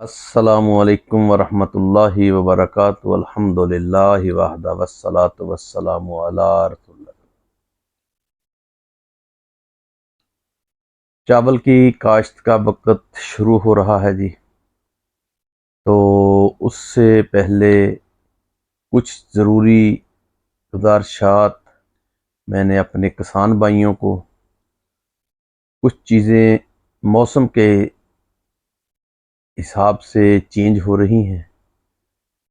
السلام علیکم ورحمۃ اللہ وبرکاتہ الحمدللہ وحدہ والصلاۃ والسلام علی رسول اللہ۔ چاول کی کاشت کا وقت شروع ہو رہا ہے جی، تو اس سے پہلے کچھ ضروری گزارشات میں نے اپنے کسان بھائیوں کو، کچھ چیزیں موسم کے حساب سے چینج ہو رہی ہیں،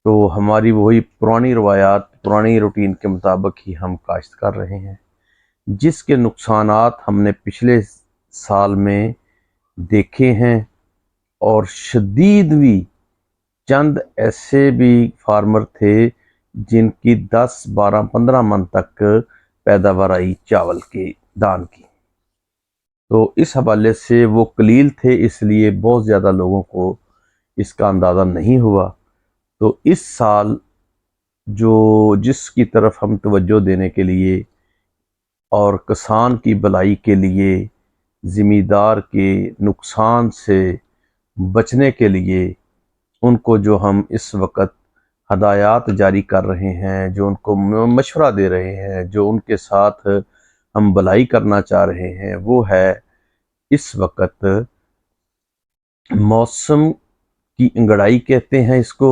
تو ہماری وہی پرانی روایات، پرانی روٹین کے مطابق ہی ہم کاشت کر رہے ہیں، جس کے نقصانات ہم نے پچھلے سال میں دیکھے ہیں، اور شدید بھی چند ایسے بھی فارمر تھے جن کی 10 12 15 من تک پیداوار آئی چاول کے دان کی، تو اس حوالے سے وہ قلیل تھے، اس لیے بہت زیادہ لوگوں کو اس کا اندازہ نہیں ہوا۔ تو اس سال جس کی طرف ہم توجہ دینے کے لیے اور کسان کی بھلائی کے لیے، زمیندار کے نقصان سے بچنے کے لیے ان کو جو ہم اس وقت ہدایات جاری کر رہے ہیں، جو ان کو مشورہ دے رہے ہیں، جو ان کے ساتھ ہم بھلائی کرنا چاہ رہے ہیں، وہ ہے اس وقت موسم کی انگڑائی کہتے ہیں اس کو۔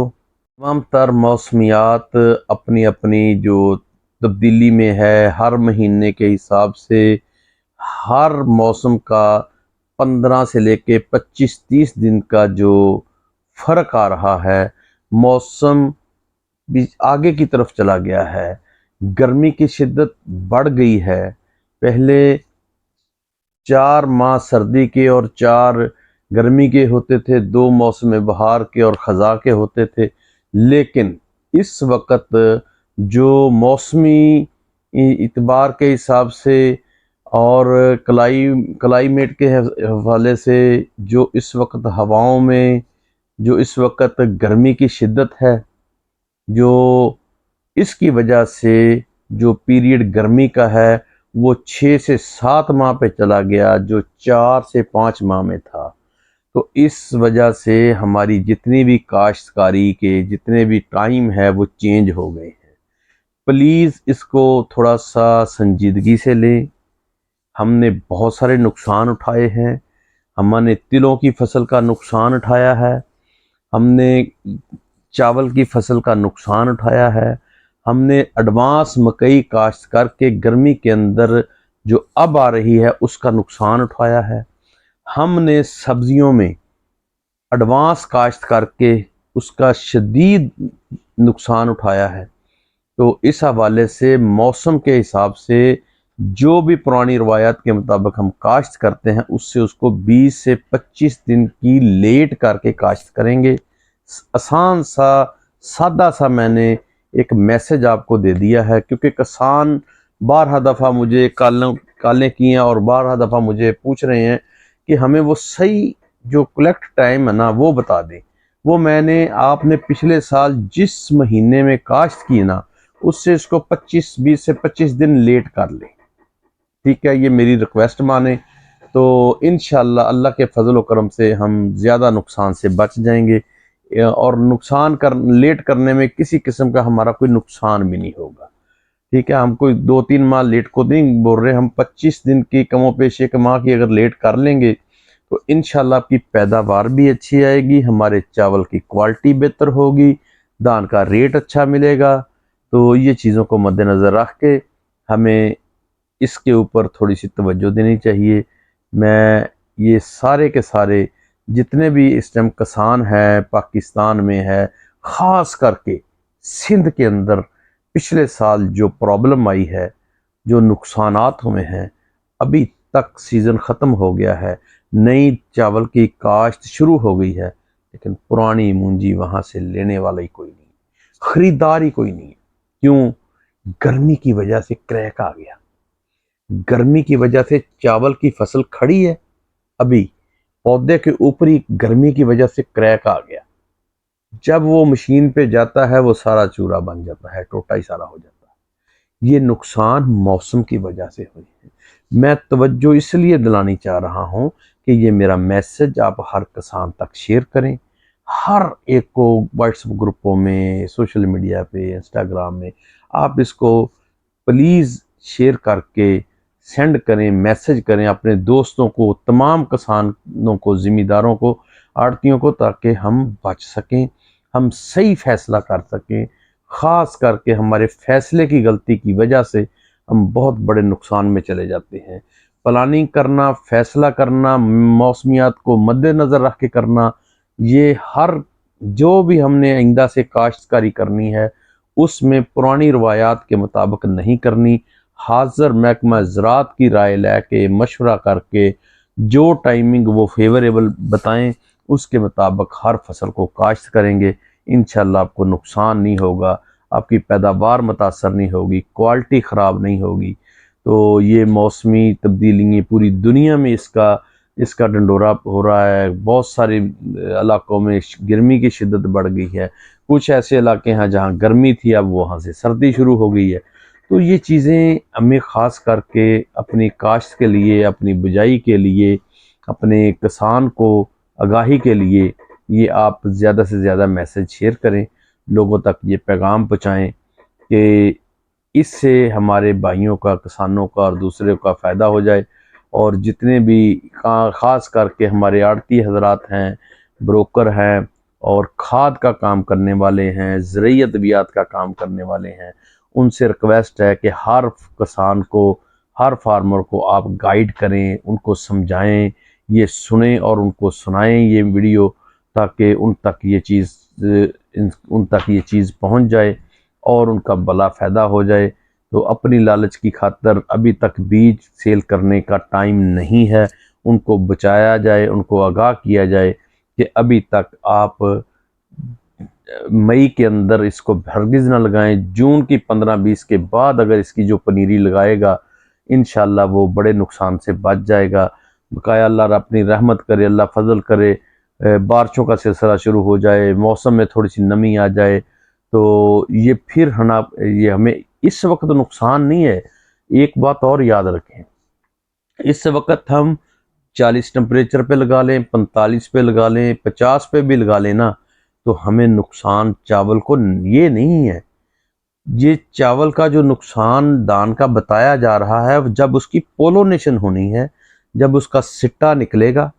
تمام تر موسمیات اپنی اپنی جو تبدیلی میں ہے، ہر مہینے کے حساب سے ہر موسم کا 15 سے لے کے 25-30 دن کا جو فرق آ رہا ہے، موسم بھی آگے کی طرف چلا گیا ہے، گرمی کی شدت بڑھ گئی ہے۔ پہلے 4 ماہ سردی کے اور 4 گرمی کے ہوتے تھے، 2 موسم بہار کے اور خزاں کے ہوتے تھے، لیکن اس وقت جو موسمی اعتبار کے حساب سے اور کلائمیٹ کے حوالے سے جو اس وقت ہواؤں میں جو اس وقت گرمی کی شدت ہے، جو اس کی وجہ سے جو پیریڈ گرمی کا ہے وہ 6 سے 7 ماہ پہ چلا گیا، جو 4 سے 5 ماہ میں تھا۔ تو اس وجہ سے ہماری جتنی بھی کاشتکاری کے جتنے بھی ٹائم ہے وہ چینج ہو گئے ہیں۔ پلیز اس کو تھوڑا سا سنجیدگی سے لیں۔ ہم نے بہت سارے نقصان اٹھائے ہیں، ہم نے تلوں کی فصل کا نقصان اٹھایا ہے، ہم نے چاول کی فصل کا نقصان اٹھایا ہے، ہم نے ایڈوانس مکئی کاشت کر کے گرمی کے اندر جو اب آ رہی ہے اس کا نقصان اٹھایا ہے، ہم نے سبزیوں میں ایڈوانس کاشت کر کے اس کا شدید نقصان اٹھایا ہے۔ تو اس حوالے سے موسم کے حساب سے جو بھی پرانی روایات کے مطابق ہم کاشت کرتے ہیں، اس سے اس کو 20 سے 25 دن کی لیٹ کر کے کاشت کریں گے۔ آسان سا سادہ سا میں نے ایک میسج آپ کو دے دیا ہے، کیونکہ کسان بارہا دفعہ مجھے کالیں کی ہیں اور بارہا دفعہ مجھے پوچھ رہے ہیں کہ ہمیں وہ صحیح جو کلیکٹ ٹائم ہے نا وہ بتا دیں۔ وہ میں نے آپ نے پچھلے سال جس مہینے میں کاشت کی نا، اس سے اس کو 20 سے 25 دن لیٹ کر لیں، ٹھیک ہے؟ یہ میری ریکویسٹ مانیں، تو انشاءاللہ اللہ کے فضل و کرم سے ہم زیادہ نقصان سے بچ جائیں گے، اور لیٹ کرنے میں کسی قسم کا ہمارا کوئی نقصان بھی نہیں ہوگا، ٹھیک ہے؟ ہم کوئی 2-3 ماہ لیٹ کو نہیں بول رہے، ہم 25 دن کی کم و بیش 1 ماہ کی اگر لیٹ کر لیں گے تو انشاءاللہ آپ کی پیداوار بھی اچھی آئے گی، ہمارے چاول کی کوالٹی بہتر ہوگی، دان کا ریٹ اچھا ملے گا۔ تو یہ چیزوں کو مد نظر رکھ کے ہمیں اس کے اوپر تھوڑی سی توجہ دینی چاہیے۔ میں یہ سارے کے سارے جتنے بھی اس ٹائم کسان ہے پاکستان میں ہے، خاص کر کے سندھ کے اندر پچھلے سال جو پرابلم آئی ہے، جو نقصانات ہوئے ہیں، ابھی تک سیزن ختم ہو گیا ہے، نئی چاول کی کاشت شروع ہو گئی ہے، لیکن پرانی مونجی وہاں سے لینے والا ہی کوئی نہیں، خریدار ہی کوئی نہیں ہے۔ کیوں؟ گرمی کی وجہ سے کریک آ گیا، گرمی کی وجہ سے چاول کی فصل کھڑی ہے، ابھی پودے کے اوپری گرمی کی وجہ سے کریک آ گیا، جب وہ مشین پہ جاتا ہے وہ سارا چورا بن جاتا ہے، ٹوٹا ہی سارا ہو جاتا ہے۔ یہ نقصان موسم کی وجہ سے ہوئی ہے۔ میں توجہ اس لیے دلانی چاہ رہا ہوں کہ یہ میرا میسج آپ ہر کسان تک شیئر کریں، ہر ایک کو واٹس ایپ گروپوں میں، سوشل میڈیا پہ، انسٹاگرام میں آپ اس کو پلیز شیئر کر کے سینڈ کریں، میسج کریں اپنے دوستوں کو، تمام کسانوں کو، ذمہ داروں کو، آڑتیوں کو، تاکہ ہم بچ سکیں، ہم صحیح فیصلہ کر سکیں۔ خاص کر کے ہمارے فیصلے کی غلطی کی وجہ سے ہم بہت بڑے نقصان میں چلے جاتے ہیں۔ پلاننگ کرنا، فیصلہ کرنا، موسمیات کو مد نظر رکھ کے کرنا، یہ ہر جو بھی ہم نے آئندہ سے کاشتکاری کرنی ہے اس میں پرانی روایات کے مطابق نہیں کرنی، حاضر محکمہ زراعت کی رائے لے کے، مشورہ کر کے، جو ٹائمنگ وہ فیوریبل بتائیں اس کے مطابق ہر فصل کو کاشت کریں گے، انشاءاللہ آپ کو نقصان نہیں ہوگا، آپ کی پیداوار متاثر نہیں ہوگی، کوالٹی خراب نہیں ہوگی۔ تو یہ موسمی تبدیلی پوری دنیا میں اس کا ڈنڈورا ہو رہا ہے، بہت سارے علاقوں میں گرمی کی شدت بڑھ گئی ہے، کچھ ایسے علاقے ہیں جہاں گرمی تھی اب وہاں سے سردی شروع ہو گئی ہے۔ تو یہ چیزیں ہمیں خاص کر کے اپنی کاشت کے لیے، اپنی بجائی کے لیے، اپنے کسان کو آگاہی کے لیے یہ آپ زیادہ سے زیادہ میسج شیئر کریں، لوگوں تک یہ پیغام پہنچائیں کہ اس سے ہمارے بھائیوں کا، کسانوں کا اور دوسرے کا فائدہ ہو جائے، اور جتنے بھی خاص کر کے ہمارے آڑتی حضرات ہیں، بروکر ہیں اور کھاد کا کام کرنے والے ہیں، زرعی ادویات کا کام کرنے والے ہیں، ان سے ریکویسٹ ہے کہ ہر کسان کو، ہر فارمر کو آپ گائیڈ کریں، ان کو سمجھائیں، یہ سنیں اور ان کو سنائیں یہ ویڈیو، تاکہ ان تک یہ چیز پہنچ جائے اور ان کا بلا فائدہ ہو جائے۔ تو اپنی لالچ کی خاطر ابھی تک بیج سیل کرنے کا ٹائم نہیں ہے، ان کو بچایا جائے، ان کو آگاہ کیا جائے کہ ابھی تک آپ مئی کے اندر اس کو ہرگز نہ لگائیں، جون کی 15-20 کے بعد اگر اس کی جو پنیری لگائے گا انشاءاللہ وہ بڑے نقصان سے بچ جائے گا۔ بقایا اللہ اپنی رحمت کرے، اللہ فضل کرے، بارشوں کا سلسلہ شروع ہو جائے، موسم میں تھوڑی سی نمی آ جائے، تو یہ پھر یہ ہمیں اس وقت نقصان نہیں ہے۔ ایک بات اور یاد رکھیں، اس وقت ہم 40 ٹمپریچر پہ لگا لیں، 45 پہ لگا لیں، 50 پہ بھی لگا لیں نا، تو ہمیں نقصان چاول کو یہ نہیں ہے۔ یہ چاول کا جو نقصان دان کا بتایا جا رہا ہے، جب اس کی پولونیشن ہونی ہے، جب اس کا سٹا نکلے گا،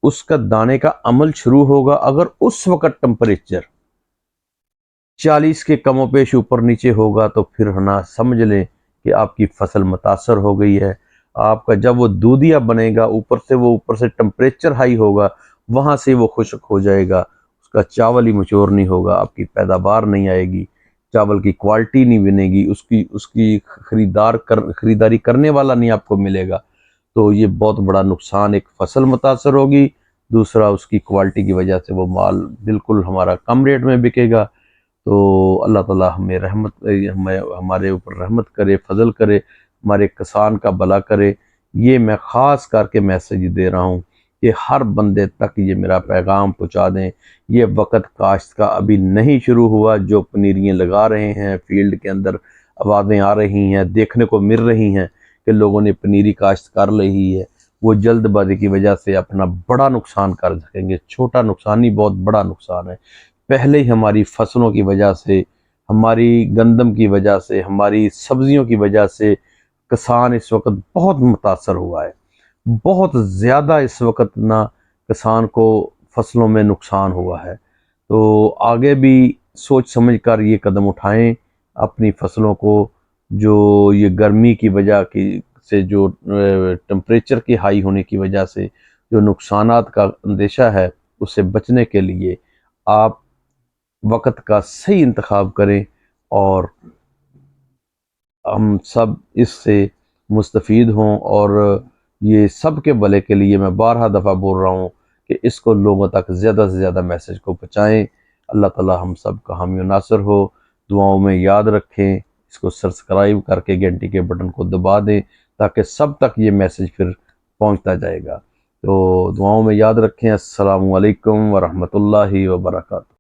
اس کا دانے کا عمل شروع ہوگا، اگر اس وقت ٹمپریچر 40 کے کم و بیش اوپر نیچے ہوگا تو پھر سمجھ لیں کہ آپ کی فصل متاثر ہو گئی ہے۔ آپ کا جب وہ دودھیا بنے گا، اوپر سے ٹمپریچر ہائی ہوگا، وہاں سے وہ خشک ہو جائے گا، اس کا چاول ہی مچور نہیں ہوگا، آپ کی پیداوار نہیں آئے گی، چاول کی کوالٹی نہیں بنے گی، اس کی خریداری کرنے والا نہیں آپ کو ملے گا۔ تو یہ بہت بڑا نقصان، ایک فصل متاثر ہوگی، دوسرا اس کی کوالٹی کی وجہ سے وہ مال بالکل ہمارا کم ریٹ میں بکے گا۔ تو اللہ تعالیٰ ہمارے اوپر رحمت کرے، فضل کرے، ہمارے کسان کا بھلا کرے۔ یہ میں خاص کر کے میسج دے رہا ہوں کہ ہر بندے تک یہ میرا پیغام پہنچا دیں۔ یہ وقت کاشت کا ابھی نہیں شروع ہوا، جو پنیریاں لگا رہے ہیں فیلڈ کے اندر آوازیں آ رہی ہیں، دیکھنے کو مل رہی ہیں کہ لوگوں نے پنیری کاشت کر لی ہے، وہ جلد بازی کی وجہ سے اپنا بڑا نقصان کر سکیں گے۔ چھوٹا نقصان نہیں، بہت بڑا نقصان ہے۔ پہلے ہی ہماری فصلوں کی وجہ سے، ہماری گندم کی وجہ سے، ہماری سبزیوں کی وجہ سے کسان اس وقت بہت متاثر ہوا ہے، بہت زیادہ اس وقت کسان کو فصلوں میں نقصان ہوا ہے۔ تو آگے بھی سوچ سمجھ کر یہ قدم اٹھائیں، اپنی فصلوں کو جو یہ گرمی کی وجہ سے، جو ٹمپریچر کی ہائی ہونے کی وجہ سے جو نقصانات کا اندیشہ ہے، اس سے بچنے کے لیے آپ وقت کا صحیح انتخاب کریں، اور ہم سب اس سے مستفید ہوں، اور یہ سب کے بھلے کے لیے میں بارہا دفعہ بول رہا ہوں کہ اس کو لوگوں تک زیادہ سے زیادہ میسج کو پہنچائیں۔ اللہ تعالیٰ ہم سب کا حامی و ناصر ہو۔ دعاؤں میں یاد رکھیں، اس کو سبسکرائب کر کے گھنٹی کے بٹن کو دبا دیں تاکہ سب تک یہ میسج پھر پہنچتا جائے گا۔ تو دعاؤں میں یاد رکھیں۔ السلام علیکم ورحمۃ اللہ وبرکاتہ۔